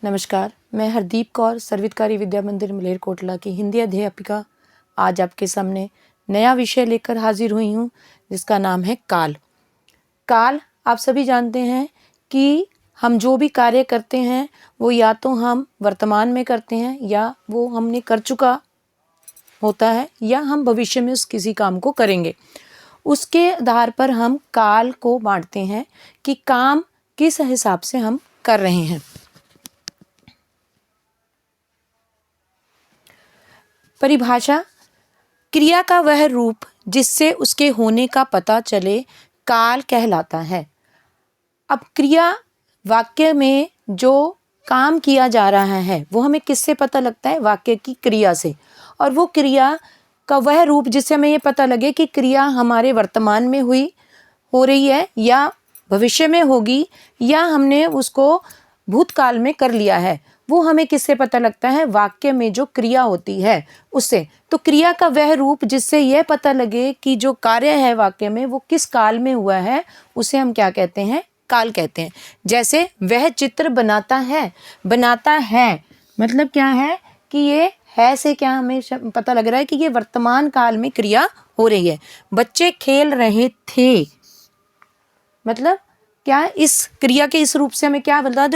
नमस्कार, मैं हरदीप कौर सर्वहितकारी विद्या मंदिर मलेरकोटला की हिंदी अध्यापिका आज आपके सामने नया विषय लेकर हाजिर हुई हूँ, जिसका नाम है काल। काल आप सभी जानते हैं कि हम जो भी कार्य करते हैं वो या तो हम वर्तमान में करते हैं या वो हमने कर चुका होता है या हम भविष्य में उस किसी काम को करेंगे। उसके आधार पर हम काल को बांटते हैं कि काम किस हिसाब से हम कर रहे हैं। परिभाषा: क्रिया का वह रूप जिससे उसके होने का पता चले काल कहलाता है। अब क्रिया वाक्य में जो काम किया जा रहा है वो हमें किससे पता लगता है? वाक्य की क्रिया से। और वो क्रिया का वह रूप जिससे हमें ये पता लगे कि क्रिया हमारे वर्तमान में हो रही है या भविष्य में होगी या हमने उसको भूतकाल में कर लिया है, वो हमें किससे पता लगता है? वाक्य में जो क्रिया होती है उससे। तो क्रिया का वह रूप जिससे यह पता लगे कि जो कार्य है वाक्य में वो किस काल में हुआ है, उसे हम क्या कहते हैं? काल कहते हैं। जैसे वह चित्र बनाता है मतलब क्या है कि ये है से क्या हमें पता लग रहा है कि ये वर्तमान काल में क्रिया हो रही है। बच्चे खेल रहे थे मतलब क्या? इस क्रिया के इस रूप से हमें क्या बता?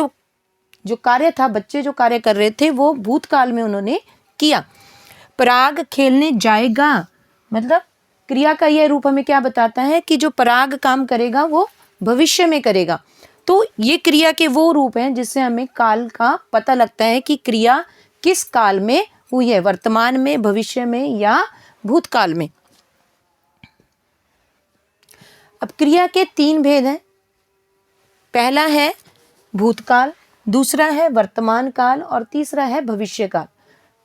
जो कार्य था, बच्चे जो कार्य कर रहे थे वो भूतकाल में उन्होंने किया। पराग खेलने जाएगा मतलब क्रिया का यह रूप हमें क्या बताता है कि जो पराग काम करेगा वो भविष्य में करेगा। तो ये क्रिया के वो रूप हैं जिससे हमें काल का पता लगता है कि क्रिया किस काल में हुई है, वर्तमान में, भविष्य में या भूतकाल में। अब क्रिया के 3 भेद हैं। पहला है भूतकाल, दूसरा है वर्तमान काल और तीसरा है भविष्य काल।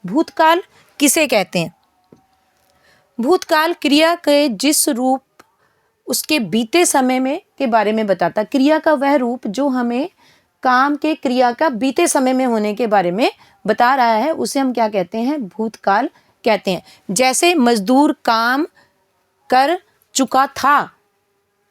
भूतकाल किसे कहते हैं? भूतकाल क्रिया के जिस रूप उसके बीते समय में के बारे में बताता। क्रिया का वह रूप जो हमें काम के क्रिया का बीते समय में होने के बारे में बता रहा है उसे हम क्या कहते हैं? भूतकाल कहते हैं। जैसे मजदूर काम कर चुका था,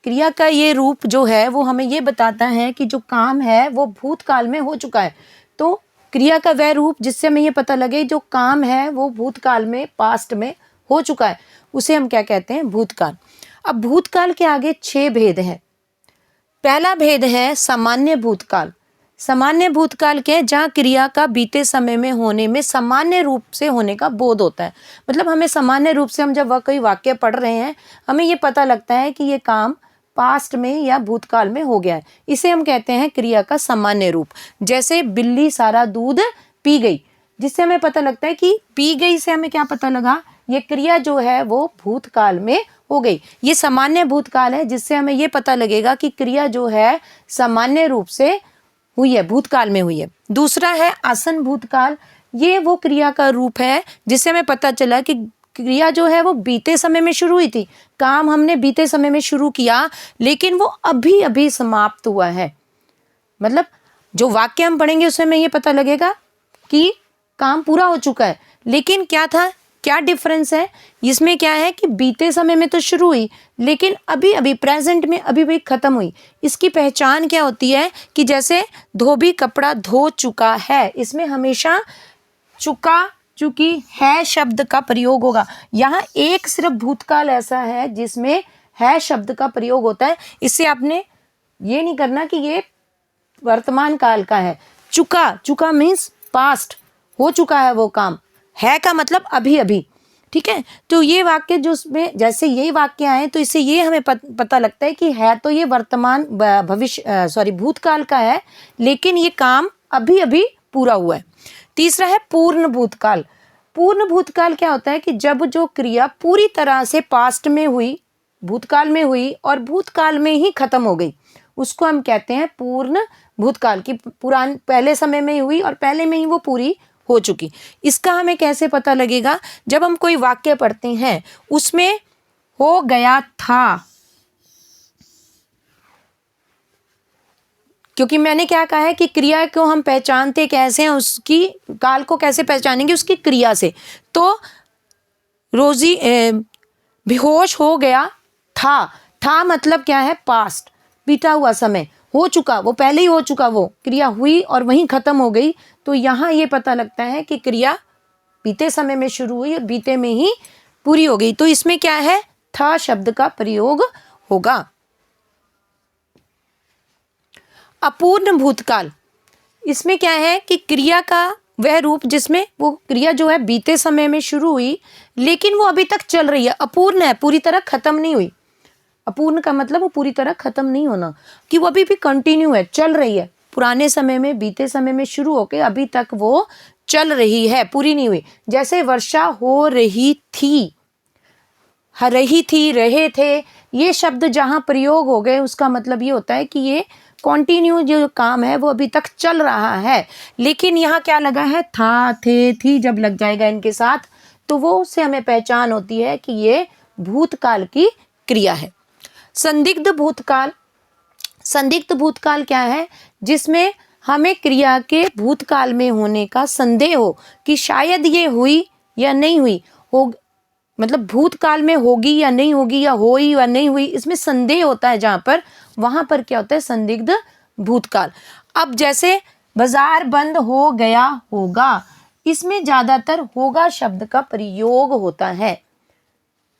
क्रिया का ये रूप जो है वो हमें ये बताता है कि जो काम है वो भूतकाल में हो चुका है। तो क्रिया का वह रूप जिससे हमें ये पता लगे जो काम है वो भूतकाल में, पास्ट में हो चुका है, उसे हम क्या कहते हैं? भूतकाल। अब भूतकाल के आगे 6 भेद हैं। पहला भेद है सामान्य भूतकाल। सामान्य भूतकाल के जहाँ क्रिया का बीते समय में होने में सामान्य रूप से होने का बोध होता है। मतलब हमें सामान्य रूप से हम जब कोई वाक्य पढ़ रहे हैं हमें ये पता लगता है कि ये काम पास्ट में या भूतकाल में हो गया है। इसे हम कहते हैं क्रिया का सामान्य रूप। जैसे बिल्ली सारा दूध पी गई, जिससे हमें पता लगता है कि पी गई से हमें क्या पता लगा? ये क्रिया जो है वो भूतकाल में हो गई। ये सामान्य भूतकाल है जिससे हमें ये पता लगेगा कि क्रिया जो है सामान्य रूप से हुई है, भूतकाल में हुई है। दूसरा है आसन भूतकाल। ये वो क्रिया का रूप है जिससे हमें पता चला कि क्रिया जो है वो बीते समय में शुरू हुई थी। काम हमने बीते समय में शुरू किया लेकिन वो अभी अभी समाप्त हुआ है। मतलब जो वाक्य हम पढ़ेंगे उसमें हमें ये पता लगेगा कि काम पूरा हो चुका है, लेकिन क्या था, क्या डिफरेंस है इसमें? क्या है कि बीते समय में तो शुरू हुई लेकिन अभी अभी प्रेजेंट में अभी भी खत्म हुई। इसकी पहचान क्या होती है कि जैसे धोबी कपड़ा धो चुका है, इसमें हमेशा चुका, चुकी है शब्द का प्रयोग होगा। यहाँ एक सिर्फ भूतकाल ऐसा है जिसमें है शब्द का प्रयोग होता है। इससे आपने ये नहीं करना कि ये वर्तमान काल का है। चुका मीन्स पास्ट, हो चुका है वो काम। है का मतलब अभी अभी। ठीक है, तो ये वाक्य जो उसमें जैसे ये वाक्य आए तो इससे ये हमें पता लगता है कि है तो ये वर्तमान भूतकाल का है लेकिन ये काम अभी अभी पूरा हुआ है। तीसरा है पूर्ण भूतकाल। पूर्ण भूतकाल क्या होता है कि जब जो क्रिया पूरी तरह से पास्ट में हुई, भूतकाल में हुई और भूतकाल में ही खत्म हो गई, उसको हम कहते हैं पूर्ण भूतकाल की। पहले समय में हुई और पहले में ही वो पूरी हो चुकी। इसका हमें कैसे पता लगेगा? जब हम कोई वाक्य पढ़ते हैं उसमें हो गया था, क्योंकि मैंने क्या कहा है कि क्रिया को हम पहचानते कैसे हैं, उसकी काल को कैसे पहचानेंगे? उसकी क्रिया से। तो रोजी बेहोश हो गया था मतलब क्या है? पास्ट, बीता हुआ समय। हो चुका, वो पहले ही हो चुका, वो क्रिया हुई और वहीं खत्म हो गई, तो यहाँ ये पता लगता है कि क्रिया बीते समय में शुरू हुई और बीते में ही पूरी हो गई। तो इसमें क्या है, था शब्द का प्रयोग होगा। अपूर्ण भूतकाल, इसमें क्या है कि क्रिया का वह रूप जिसमें वो क्रिया जो है बीते समय में शुरू हुई लेकिन वो अभी तक चल रही है, अपूर्ण है, पूरी तरह खत्म नहीं हुई। अपूर्ण का मतलब वो पूरी तरह खत्म नहीं होना, कि वो अभी भी कंटिन्यू है, चल रही है, पुराने समय में बीते समय में शुरू होकर अभी तक वो चल रही है, पूरी नहीं हुई। जैसे वर्षा हो रही थी, रही थी, रहे थे, ये शब्द जहाँ प्रयोग हो गए उसका मतलब ये होता है कि ये कॉन्टिन्यू जो काम है वो अभी तक चल रहा है। लेकिन यहाँ क्या लगा है, था, थे, थी जब लग जाएगा इनके साथ तो वो उससे हमें पहचान होती है कि ये भूतकाल की क्रिया है। संदिग्ध भूतकाल, संदिग्ध भूतकाल क्या है, जिसमें हमें क्रिया के भूतकाल में होने का संदेह हो कि शायद ये हुई या नहीं हुई, हो मतलब भूतकाल में होगी या नहीं होगी, या हुई या नहीं हुई, इसमें संदेह होता है जहाँ पर, वहाँ पर क्या होता है, संदिग्ध भूतकाल। अब जैसे बाजार बंद हो गया होगा, इसमें ज़्यादातर होगा शब्द का प्रयोग होता है,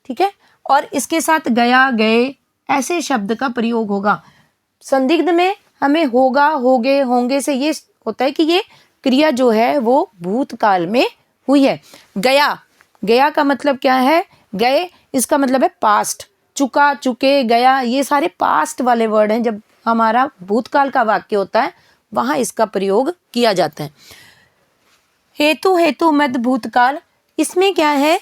ठीक है, और इसके साथ गया, गए ऐसे शब्द का प्रयोग होगा। संदिग्ध में हमें होगा, होगे, होंगे से ये होता है कि ये क्रिया जो है वो भूतकाल में हुई है। गया, गया का मतलब क्या है, गए इसका मतलब है पास्ट, चुका, चुके, गया, ये सारे पास्ट वाले वर्ड हैं। जब हमारा भूतकाल का वाक्य होता है वहाँ इसका प्रयोग किया जाता है। हेतु, हेतु मद भूतकाल, इसमें क्या है,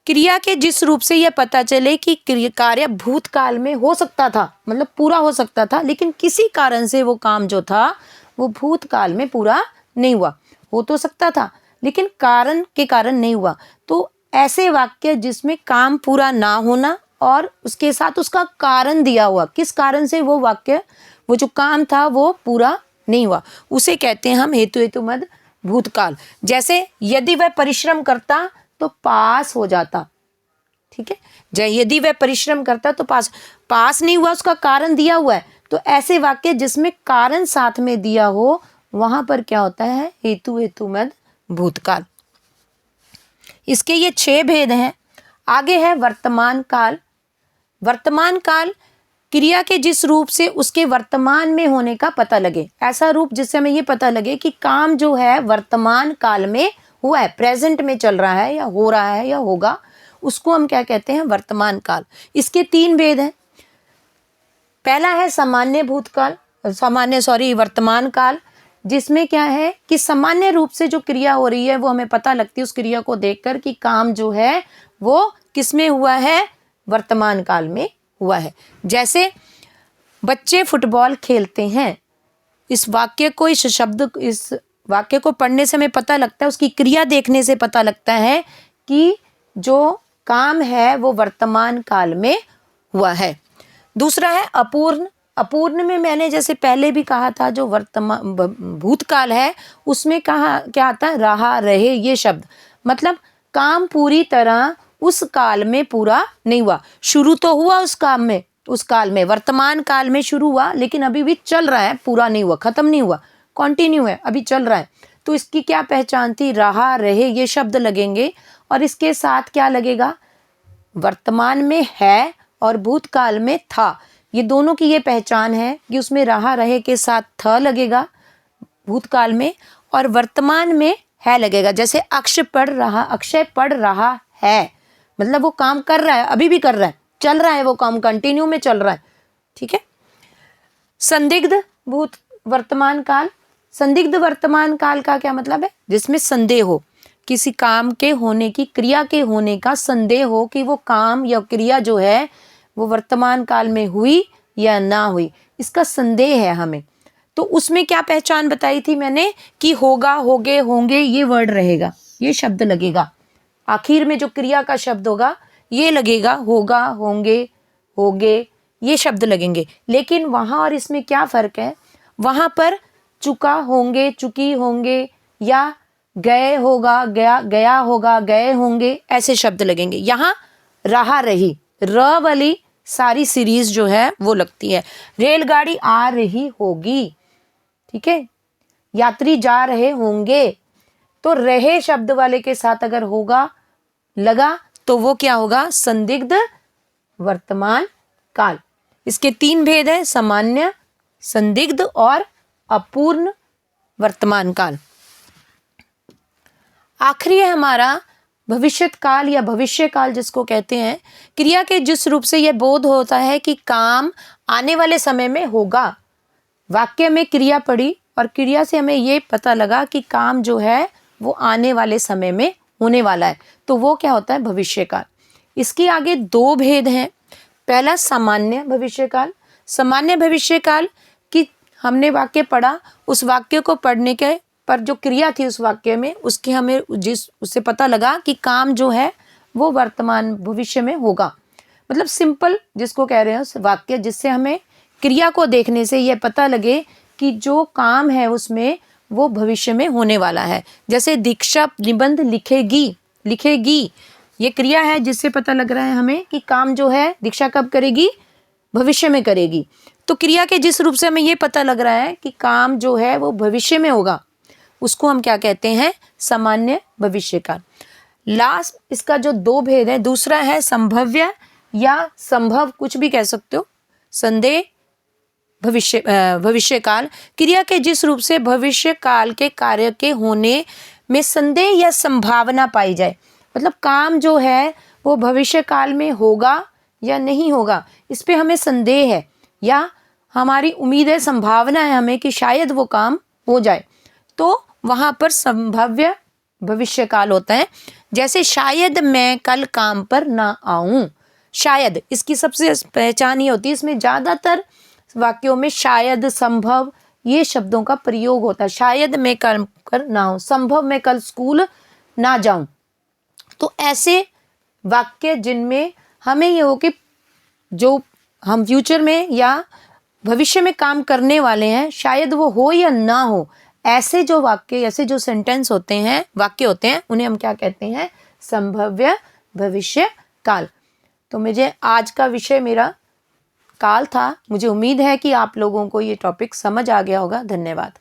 क्रिया के जिस रूप से यह पता चले कि कार्य भूतकाल में हो सकता था, मतलब पूरा हो सकता था, लेकिन किसी कारण से वो काम जो था वो भूतकाल में पूरा नहीं हुआ। हो तो सकता था लेकिन कारण के कारण नहीं हुआ। तो ऐसे वाक्य जिसमें काम पूरा ना होना और उसके साथ उसका कारण दिया हुआ, किस कारण से वो वाक्य, वो जो काम था वो पूरा नहीं हुआ, उसे कहते हैं हम हेतु हेतु मद भूतकाल। जैसे यदि वह परिश्रम करता तो पास हो जाता, ठीक है, यदि वह परिश्रम करता तो पास नहीं हुआ, उसका कारण दिया हुआ है। तो ऐसे वाक्य जिसमें कारण साथ में दिया हो वहां पर क्या होता है, हेतु हेतु मद भूतकाल। इसके ये 6 भेद हैं। आगे है वर्तमान काल। वर्तमान काल, क्रिया के जिस रूप से उसके वर्तमान में होने का पता लगे, ऐसा रूप जिससे हमें ये पता लगे कि काम जो है वर्तमान काल में हुआ है, प्रेजेंट में चल रहा है या हो रहा है या होगा, उसको हम क्या कहते हैं, वर्तमान काल। इसके 3 भेद हैं। पहला है सामान्य भूतकाल, वर्तमान काल, जिसमें क्या है कि सामान्य रूप से जो क्रिया हो रही है वो हमें पता लगती है उस क्रिया को देखकर कि काम जो है वो किसमें हुआ है, वर्तमान काल में हुआ है। जैसे बच्चे फुटबॉल खेलते हैं, इस वाक्य को, इस वाक्य को पढ़ने से हमें पता लगता है, उसकी क्रिया देखने से पता लगता है कि जो काम है वो वर्तमान काल में हुआ है। दूसरा है अपूर्ण। अपूर्ण में मैंने जैसे पहले भी कहा था, जो वर्तमान भूतकाल है उसमें कहा क्या आता है, रहा, रहे, ये शब्द, मतलब काम पूरी तरह उस काल में पूरा नहीं हुआ। शुरू तो हुआ उस काम में, उस काल में, वर्तमान काल में शुरू हुआ, लेकिन अभी भी चल रहा है, पूरा नहीं हुआ, खत्म नहीं हुआ, कंटिन्यू है, अभी चल रहा है। तो इसकी क्या पहचान थी, रहा, रहे, ये शब्द लगेंगे और इसके साथ क्या लगेगा, वर्तमान में है और भूतकाल में था, ये दोनों की ये पहचान है कि उसमें रहा, रहे के साथ था लगेगा भूतकाल में और वर्तमान में है लगेगा। जैसे अक्षय पढ़ रहा है, मतलब वो काम कर रहा है, अभी भी कर रहा है, चल रहा है, वो काम कंटिन्यू में चल रहा है, ठीक है। संदिग्ध वर्तमान काल, संदिग्ध वर्तमान काल का क्या मतलब है, जिसमें संदेह हो, किसी काम के होने की, क्रिया के होने का संदेह हो कि वो काम या क्रिया जो है वो वर्तमान काल में हुई या ना हुई, इसका संदेह है हमें। तो उसमें क्या पहचान बताई थी मैंने कि होगा, होगे, होंगे, ये वर्ड रहेगा, ये शब्द लगेगा, आखिर में जो क्रिया का शब्द होगा ये लगेगा, होगा, होंगे, होगे, ये शब्द लगेंगे। लेकिन वहाँ और इसमें क्या फ़र्क है, वहाँ पर चुका, होंगे, चुकी, होंगे, या गए होगा, गया होगा, गए होंगे, ऐसे शब्द लगेंगे। यहाँ रहा, रही, र वाली सारी सीरीज जो है वो लगती है। रेलगाड़ी आ रही होगी, ठीक है, यात्री जा रहे होंगे, तो रहे शब्द वाले के साथ अगर होगा लगा तो वो क्या होगा, संदिग्ध वर्तमान काल। इसके 3 भेद है, सामान्य, संदिग्ध और अपूर्ण वर्तमान काल। आखिरी है हमारा भविष्यत काल या भविष्य काल जिसको कहते हैं। क्रिया के जिस रूप से यह बोध होता है कि काम आने वाले समय में होगा। वाक्य में क्रिया पड़ी और क्रिया से हमें ये पता लगा कि काम जो है वो आने वाले समय में होने वाला है, तो वो क्या होता है, भविष्य काल। इसके आगे 2 भेद हैं। पहला सामान्य भविष्य काल। सामान्य भविष्य काल कि हमने वाक्य पढ़ा, उस वाक्य को पढ़ने के पर जो क्रिया थी उस वाक्य में, उसके हमें उससे पता लगा कि काम जो है वो वर्तमान भविष्य में होगा। मतलब सिंपल जिसको कह रहे हैं वाक्य, जिससे हमें क्रिया को देखने से यह पता लगे कि जो काम है उसमें वो भविष्य में होने वाला है। जैसे दीक्षा निबंध लिखेगी, लिखेगी ये क्रिया है जिससे पता लग रहा है हमें कि काम जो है दीक्षा कब करेगी, भविष्य में करेगी। तो क्रिया के जिस रूप से हमें ये पता लग रहा है कि काम जो है वो भविष्य में होगा, उसको हम क्या कहते हैं, सामान्य भविष्य काल। लास्ट इसका जो 2 भेद है, दूसरा है संभव्य या संभव, कुछ भी कह सकते हो, संदेह भविष्य काल। क्रिया के जिस रूप से भविष्य काल के कार्य के होने में संदेह या संभावना पाई जाए। मतलब काम जो है वो भविष्य काल में होगा या नहीं होगा, इस पे हमें संदेह है या हमारी उम्मीद है, संभावना है हमें कि शायद वो काम हो जाए, तो वहाँ पर संभाव्य भविष्य काल होता है। जैसे शायद मैं कल काम पर ना आऊं। शायद इसकी सबसे पहचान ये होती है, इसमें ज़्यादातर वाक्यों में शायद, संभव ये शब्दों का प्रयोग होता है। शायद मैं कल कर ना आऊं, संभव मैं कल स्कूल ना जाऊं। तो ऐसे वाक्य जिनमें हमें ये हो कि जो हम फ्यूचर में या भविष्य में काम करने वाले हैं, शायद वो हो या ना हो, ऐसे जो वाक्य, ऐसे जो सेंटेंस होते हैं, वाक्य होते हैं, उन्हें हम क्या कहते हैं, संभव्य भविष्य काल। तो मुझे आज का विषय मेरा काल था। मुझे उम्मीद है कि आप लोगों को ये टॉपिक समझ आ गया होगा। धन्यवाद।